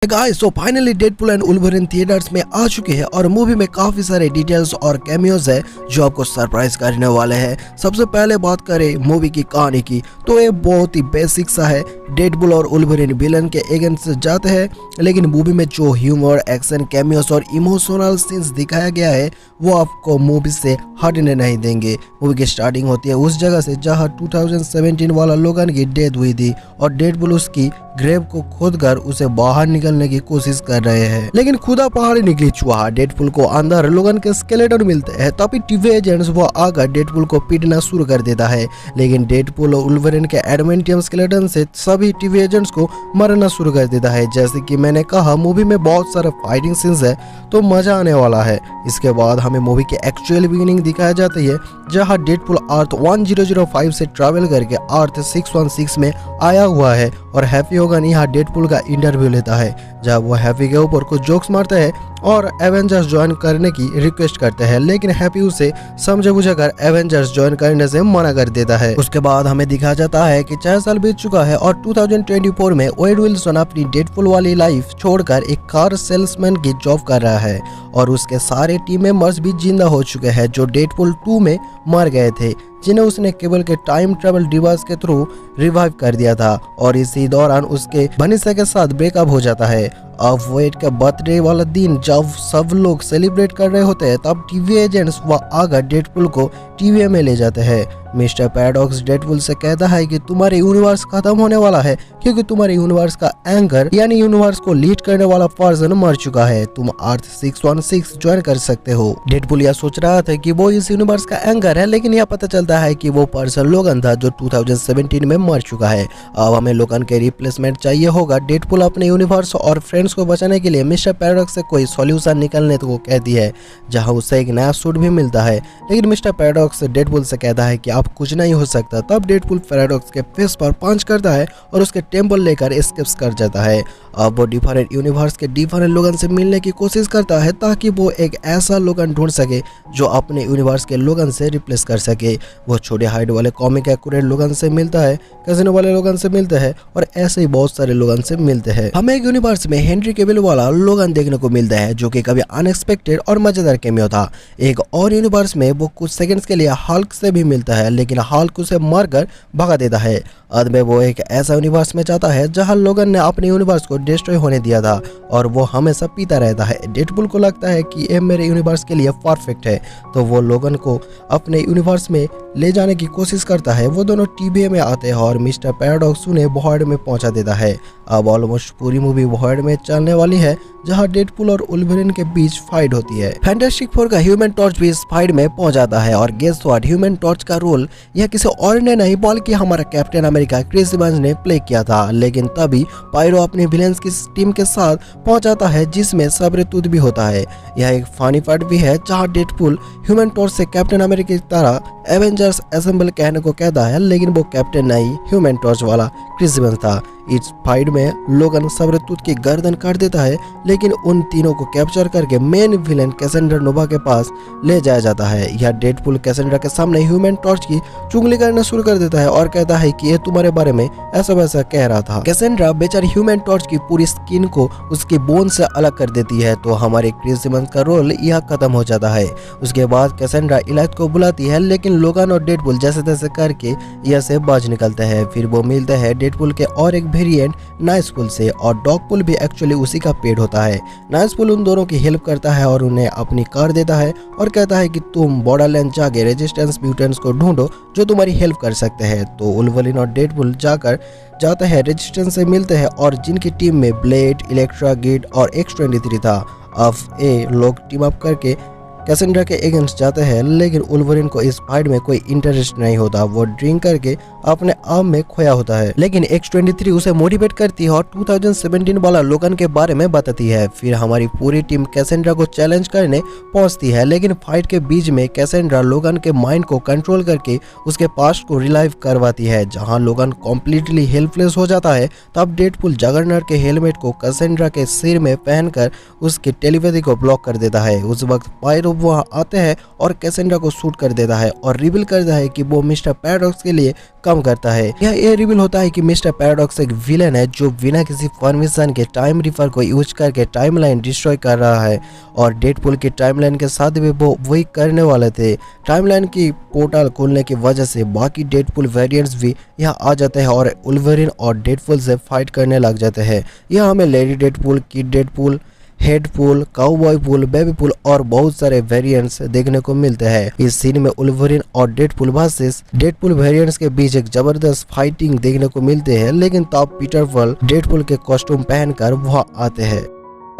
Guys तो finally Deadpool and Wolverine theatres में आ चुके हैं और मूवी में काफी सारे डिटेल्स और कैमियोज है जो आपको सरप्राइज करने वाले हैं। सबसे पहले बात करें मूवी की कहानी की तो ये बहुत ही बेसिक सा है। डेडपूल और वुल्वरीन विलन के अगेंस्ट जाते हैं, लेकिन मूवी में जो ह्यूमर, एक्शन, कैमियोज और इमोशनल सीन्स दिखाया गया है वो आपको मूवी से हटने नहीं देंगे। मूवी की स्टार्टिंग होती है उस जगह से जहां 2017 वाला लोगन की डेथ हुई थी और डेडपूल उसकी ग्रेव को खोदकर उसे बाहर निकलने की कोशिश कर रहे हैं, लेकिन खुदा पहाड़ी निकली चूहा। डेडपूल को अंदर लोगन के स्केलेटन मिलते हैं, तभी टीवी एजेंट्स वो आकर डेडपूल को पीटना शुरू कर देता है, लेकिन डेडपूल और वुल्वरीन के एडमेंटियम स्केलेटन से सभी टीवी एजेंट्स को मारना शुरू कर देता है। जैसे कि मैंने कहा मूवी में बहुत सारे फाइटिंग सीन्स है तो मजा आने वाला है। इसके बाद हमें मूवी की एक्चुअल बिगिनिंग दिखाई जाती है जहां डेडपूल अर्थ 1005 से ट्रैवल करके अर्थ 616 में आया हुआ है और हैप्पी होगन यहाँ डेडपूल का इंटरव्यू लेता है, जब वो हैप्पी के ऊपर कुछ जोक्स मारते हैं और एवेंजर्स ज्वाइन करने की रिक्वेस्ट करते हैं, लेकिन हैप्पी उसे समझे बुझे कर एवेंजर्स ज्वाइन करने से मना कर देता है। उसके बाद हमें दिखा जाता है कि 4 साल बीत चुका है और 2024 में वेड विल्सन अपनी डेडपूल वाली लाइफ छोड़कर एक कार सेल्समैन की जॉब कर रहा है और उसके सारे टीम मेंबर्स भी जिंदा हो चुके हैं जो डेडपूल 2 में मर गए थे, जिन्हें उसने केवल के टाइम ट्रेवल डिवाइस के थ्रू रिवाइव कर दिया था। और इसी दौरान उसके वनिसा के साथ ब्रेकअप हो जाता है। अब वेड के बर्थडे वाला दिन जब सब लोग सेलिब्रेट कर रहे होते हैं तब टीवी एजेंट्स वह आकर डेडपूल को टीवी में ले जाते हैं। मिस्टर पैराडॉक्स डेडपूल से कहता है कि तुम्हारे यूनिवर्स खत्म होने वाला है क्योंकि तुम्हारे यूनिवर्स का एंकर यानी यूनिवर्स को लीड करने वाला पर्सन मर चुका है, तुम अर्थ 616 ज्वाइन कर सकते हो। डेडपूल यह सोच रहा था कि वो इस यूनिवर्स का एंकर है, लेकिन यह पता चलता है कि वो पर्सन लोगन था जो 2017 में मर चुका है। अब हमें लोगन के रिप्लेसमेंट चाहिए होगा। डेडपूल अपने यूनिवर्स और फ्रेंड्स को बचाने के लिए मिस्टर पैराडॉक्स से कोई सॉल्यूशन निकालने को कहती है, जहां उसे एक नया सूट भी मिलता है, लेकिन मिस्टर पैराडॉक्स डेडपूल से कहता है कि आप कुछ नहीं हो सकता। तब डेडपूल पैराडॉक्स के फेस पर पंच करता है और उसके टेम्पल लेकर एस्केप्स कर जाता है। अब वो डिफरेंट यूनिवर्स के डिफरेंट लोगन से मिलने की कोशिश करता है ताकि वो एक ऐसा लोगन ढूंढ सके जो अपने यूनिवर्स के लोगन से रिप्लेस कर सके। वो छोटे हाइट वाले कॉमिक एक्यूरेट लोगन से मिलता है, कैसिनो वाले लोगन से मिलते हैं और ऐसे ही बहुत सारे लोगन से मिलते हैं। हमें एक यूनिवर्स में हेनरी कैविल वाला लोगन देखने को मिलता है जो कि कभी अनएक्सपेक्टेड और मजेदार कैमियो था। एक और यूनिवर्स में वो कुछ सेकंड्स के लिए हल्क से भी मिलता है, लेकिन हल्क उसे मारकर भगा देता है। अंत में वो एक ऐसा यूनिवर्स में जाता है जहां लोगन ने अपने यूनिवर्स को डिस्ट्रॉय होने दिया था और वो हमेशा पीता रहता है। डेडपूल को लगता है कि ये मेरे यूनिवर्स के लिए परफेक्ट है, तो वो लोगन को अपने यूनिवर्स में ले जाने की कोशिश करता है। वो दोनों टीवी में आते हैं और मिस्टर पैराडॉक्स उन्हें वॉइड में पहुंचा देता है। अब ऑलमोस्ट पूरी मूवी वॉइड में चलने वाली है जहां डेडपूल और वुल्वरीन के बीच फाइट होती है। फैंटास्टिक फोर का ह्यूमन टॉर्च भी इस फाइट में पहुंच जाता है और गेस व्हाट, ह्यूमन टॉर्च का रोल यह किसी और ने नहीं बल्कि हमारा कैप्टन अमेरिका क्रिस इवांस ने प्ले किया था। लेकिन तभी पायरो अपने विलेंस की टीम के साथ पहुंच जाता है जिसमें सबरेतूत भी होता है। यह एक फनी पार्ट भी है जहां डेडपूल ह्यूमन टॉर्च से कैप्टन अमेरिका की तरह एवेंजर्स असेंबल कहने को कहता है, लेकिन वो कैप्टन नहीं ह्यूमन टॉर्च वाला क्रिस इवांस था। इस फाइट में लोगन सबरेतूत की गर्दन काट देता है, लेकिन उन तीनों को कैप्चर करके मेन विलेन कैसेंड्रा नोवा के पास ले जाया जाता है। यह डेडपूल कैसेंड्रा के सामने ह्यूमन टॉर्च की चुगली करना शुरू कर देता है और कहता है कि ये तुम्हारे बारे में ऐसा वैसा कह रहा था। कैसेंड्रा बेचारी ह्यूमन टॉर्च की पूरी स्किन को उसके बोन से अलग कर देती है, तो हमारे क्रिस इवांस का रोल यह खत्म हो जाता है। उसके बाद कैसेंड्रा इलाज को बुलाती है, लेकिन लोगन और डेडपूल जैसे तैसे करके यह से बाज निकलते हैं। फिर वो मिलते हैं डेडपूल के और एक वेरिएंट नाइसपुल से और डॉगपुल भी एक्चुअली उसी का पेड़ होता है। नाइसपुल उन दोनों की हेल्प करता है और उन्हें अपनी कार देता है और कहता है कि तुम बॉर्डरलैंड जाके रेजिस्टेंस म्यूटेंट्स को ढूंढो जो तुम्हारी हेल्प कर सकते हैं। तो वुल्वरीन और डेडपूल जाते हैं रेजिस्टेंस से मिलते हैं और जिनकी टीम में ब्लेड, इलेक्ट्रा, गिड और X-23 था। अब ये लोग टीम अप करके कैसेंड्रा के अगेंस्ट जाते हैं, लेकिन वुल्वरीन को इस फाइट में कोई इंटरेस्ट नहीं होता। वो ड्रिंक करके अपने आप में खोया होता है, लेकिन X-23 उसे मोटिवेट करती है और 2017 वाला लोगन के बारे में बताती है। फिर हमारी पूरी टीम कैसेंड्रा को चैलेंज करने पहुंचती है, लेकिन फाइट के बीच में कैसेंड्रा लोगन के माइंड को कंट्रोल करके उसके पास्ट को रिलाइव करवाती है। जहां लोगन कम्प्लीटली हेल्पलेस हो जाता है, तब डेडपूल जगरनॉट के हेलमेट को कैसेंड्रा के सिर में पहनकर उसकी टेलीपैथी को ब्लॉक कर देता है। उस वक्त पायरो वहाँ आते हैं और कैसेंड्रा को शूट कर देता है और रिवील करता है कि वो मिस्टर पैराडॉक्स के लिए काम करता है। ये रिवील होता है कि मिस्टर पैराडॉक्स एक विलन है जो बिना किसी परमिशन के टाइम रिपर को यूज करके टाइमलाइन डिस्ट्रॉय कर रहा है और डेडपुल की टाइमलाइन के साथ भी वो वही करने वाले थे। टाइमलाइन की पोर्टल खोलने की वजह से बाकी डेडपुल वेरिएंट्स भी यहाँ आ जाते हैं और वुल्वरिन और डेडपुल से फाइट करने लग जाते हैं। यह हमें lady Deadpool, kid Deadpool, Headpool, cowboy pool, baby pool और बहुत सारे वेरिएंट्स देखने को मिलते हैं। इस सीन में वुल्वरिन और डेडपुल वर्सेस डेडपुल वेरिएंट्स के बीच एक जबरदस्त फाइटिंग देखने को मिलते हैं, लेकिन तब पीटर पल डेडपुल के कॉस्ट्यूम पहनकर वहां आते हैं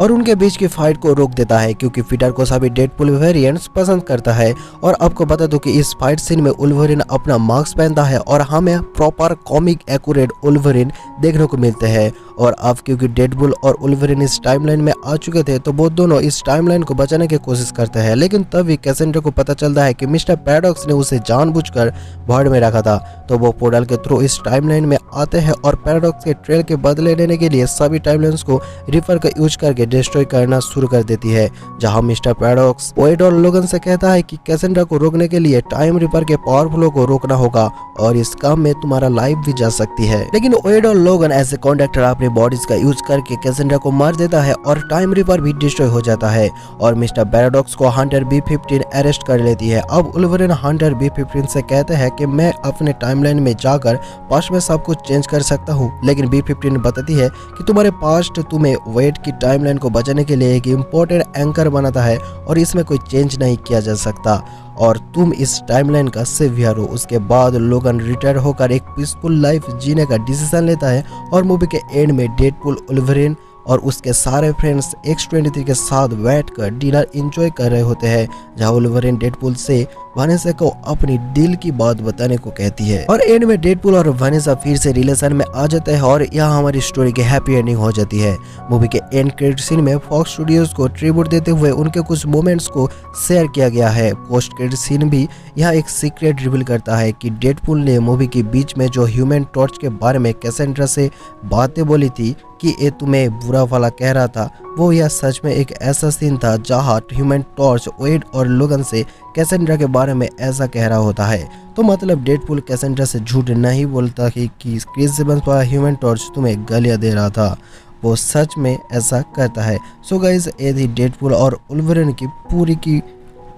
और उनके बीच की फाइट को रोक देता है क्योंकि पीटर को सभी डेडपुल वेरिएंट्स पसंद करता है। और आपको बता दूं कि इस फाइट सीन में वुल्वरिन अपना मास्क पहनता है और हमें प्रॉपर कॉमिक एक्यूरेट वुल्वरिन देखने को मिलते हैं। और अब क्योंकि डेडपुल और वुल्वरिन इस टाइमलाइन में आ चुके थे तो वो दोनों इस टाइमलाइन को बचाने की कोशिश करते हैं, लेकिन तभी कैसेंड्रा को पता चलता है कि मिस्टर पैराडॉक्स ने उसे जानबूझकर भॉइड में रखा था। तो वो पोर्टल के थ्रू इस टाइमलाइन में आते हैं और पैराडॉक्स के ट्रेल के बदले लेने के लिए सभी टाइमलाइंस को रिपर का यूज करके डिस्ट्रॉय करना शुरू कर देती है। जहां मिस्टर पैराडॉक्स वेड और लोगन से कहता है कि कैसेंड्रा को रोकने के लिए टाइम रिपर के पावर फ्लो को रोकना होगा और इस काम में तुम्हारा लाइफ भी जा सकती है। लेकिन वेड और लोगन एज ए कॉन्ट्रैक्टर अपने बॉडीज का यूज करके कैसेंड्रा को मार देता है और टाइम रिपर भी डिस्ट्रॉय हो जाता है और मिस्टर पैराडॉक्स को हंटर B-15 अरेस्ट कर लेती है। अब वुल्वरिन हंटर B-15 से कहते हैं कि मैं अपने टाइमलाइन में जाकर पास्ट में सब कुछ चेंज कर सकता हूँ, लेकिन B-15 बताती है कि तुम्हारे पास्ट तुम्हें वेड की टाइमलाइन को बचाने के लिए एक इम्पोर्टेंट एंकर बनाता है और इसमें कोई चेंज नहीं किया जा सकता और तुम इस टाइमलाइन का सेवियर हो। उसके बाद लोगन रिटायर होकर एक पीसफुल लाइफ जीने का डिसीजन लेता है और मूवी के एंड में डेडपुल, वुल्वरिन और उसके सारे फ्रेंड्स X-23 के साथ बैठकर डिनर एंजॉय कर रहे होते हैं, जहां वुल्वरिन डेडपुल से वानेसा को अपनी दिल की बात बताने को कहती है और एंड में डेडपुल और वानेसा फिर से रिलेशन में आ जाते हैं और यहाँ हमारी स्टोरी की हैप्पी एंडिंग हो जाती है। मूवी के एंड क्रेडिट सीन में फॉक्स स्टूडियोज को ट्रिब्यूट देते हुए उनके कुछ मोमेंट्स को शेयर किया गया है। पोस्ट क्रेडिट सीन भी यहाँ एक सीक्रेट रिवील करता है कि डेडपुल ने मूवी के बीच में जो ह्यूमन टॉर्च के बारे में कैसेंड्रा से बातें बोली थी कि ये तुम्हें बुरा वाला कह रहा था, वो यह सच में एक ऐसा सीन था जहां ह्यूमन टॉर्च वेड और लोगन से कैसेंड्रा के बारे में ऐसा कह रहा होता है। तो मतलब डेडपुल कैसेंड्रा से झूठ नहीं बोलता कि क्रिस इवंस वाला ह्यूमन टॉर्च तुम्हें गालियां दे रहा था, वो सच में ऐसा करता है। सो गाइस, ये थी डेडपुल और वुल्वरिन की पूरी की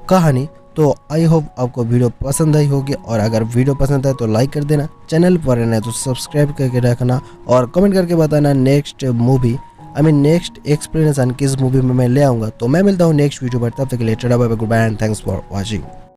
कहानी। तो आई होप आपको वीडियो पसंद आई होगी और अगर वीडियो पसंद आए तो लाइक कर देना, चैनल पर रहना है तो सब्सक्राइब करके रखना और कमेंट करके बताना नेक्स्ट मूवी नेक्स्ट एक्सप्लेनेशन किस मूवी में मैं ले आऊँगा। तो मैं मिलता हूँ नेक्स्ट वीडियो पर, तब तक के लिए टाटा bye bye, good bye and thanks for watching.